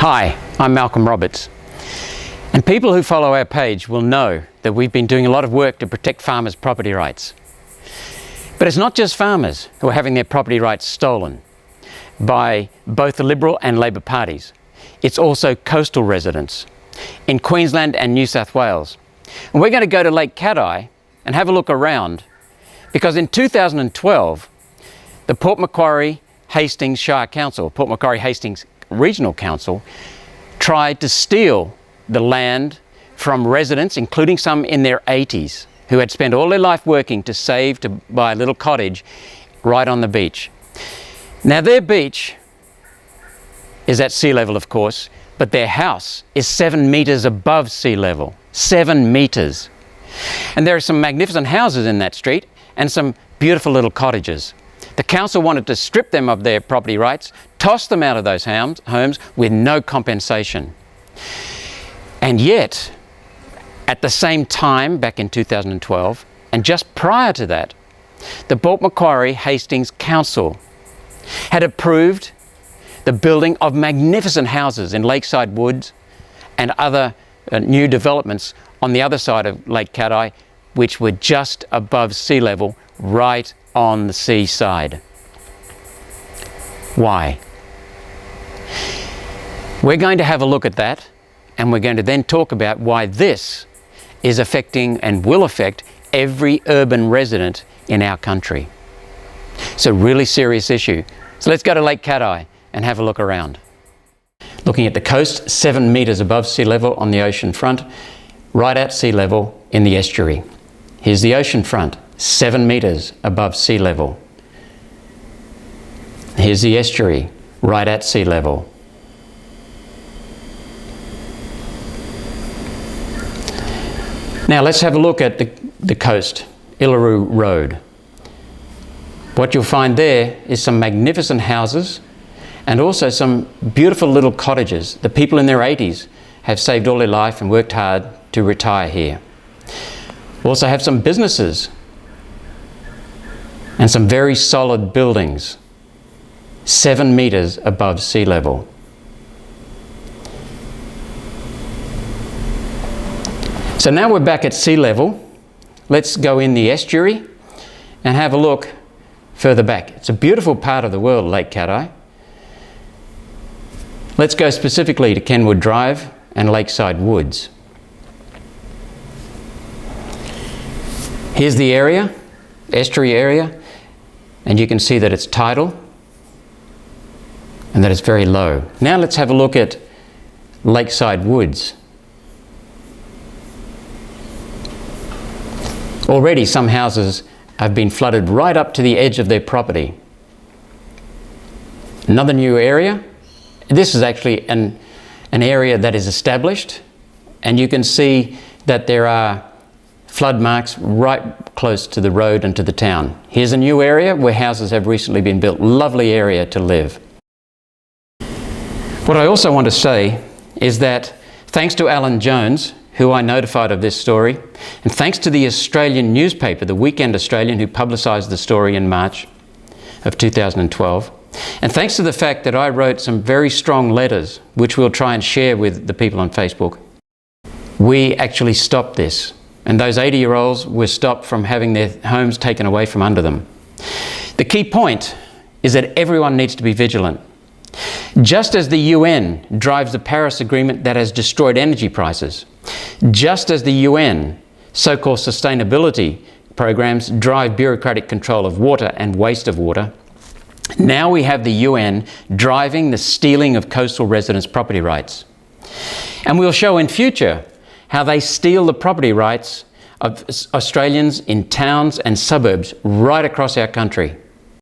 Hi, I'm Malcolm Roberts, and people who follow our page will know that we've been doing a lot of work to protect farmers' property rights. But it's not just farmers who are having their property rights stolen by both the Liberal and Labor parties. It's also coastal residents in Queensland and New South Wales. And we're going to go to Lake Cat-Eye and have a look around, because in 2012, the Port Macquarie Hastings Shire Council, Port Macquarie Hastings Regional Council, tried to steal the land from residents, including some in their 80s, who had spent all their life working to save to buy a little cottage right on the beach. Now, their beach is at sea level, of course, but their house is 7 meters above sea level. 7 meters. And there are some magnificent houses in that street and some beautiful little cottages. The council wanted to strip them of their property rights, toss them out of those homes with no compensation. And yet, at the same time, back in 2012, and just prior to that, the Port Macquarie Hastings Council had approved the building of magnificent houses in Lakeside Woods and other new developments on the other side of Lake Cat-Eye, which were just above sea level, right on the seaside. Why? We're going to have a look at that, and we're going to then talk about why this is affecting and will affect every urban resident in our country. It's a really serious issue. So let's go to Lake Cat-Eye and have a look around. Looking at the coast, 7 meters above sea level on the ocean front, right at sea level in the estuary. Here's the ocean front, 7 meters above sea level. Here's the estuary, right at sea level. Now let's have a look at the coast, Illaroo Road. What you'll find there is some magnificent houses and also some beautiful little cottages. The people in their 80s have saved all their life and worked hard to retire here. We also have some businesses and some very solid buildings, 7 meters above sea level. So now we're back at sea level. Let's go in the estuary and have a look further back. It's a beautiful part of the world, Lake Cat-Eye. Let's go specifically to Kenwood Drive and Lakeside Woods. Here's the area, estuary area, and you can see that it's tidal and that it's very low. Now let's have a look at Lakeside Woods. Already some houses have been flooded right up to the edge of their property. Another new area. This is actually an area that is established, and you can see that there are flood marks right close to the road and to the town. Here's a new area where houses have recently been built. Lovely area to live. What I also want to say is that thanks to Alan Jones, who I notified of this story, and thanks to the Australian newspaper, the Weekend Australian, who publicised the story in March of 2012, and thanks to the fact that I wrote some very strong letters, which we'll try and share with the people on Facebook, we actually stopped this. And those 80-year-olds were stopped from having their homes taken away from under them. The key point is that everyone needs to be vigilant. Just as the UN drives the Paris Agreement that has destroyed energy prices, just as the UN so-called sustainability programs drive bureaucratic control of water and waste of water, now we have the UN driving the stealing of coastal residents' property rights. And we'll show in future how they steal the property rights of Australians in towns and suburbs right across our country.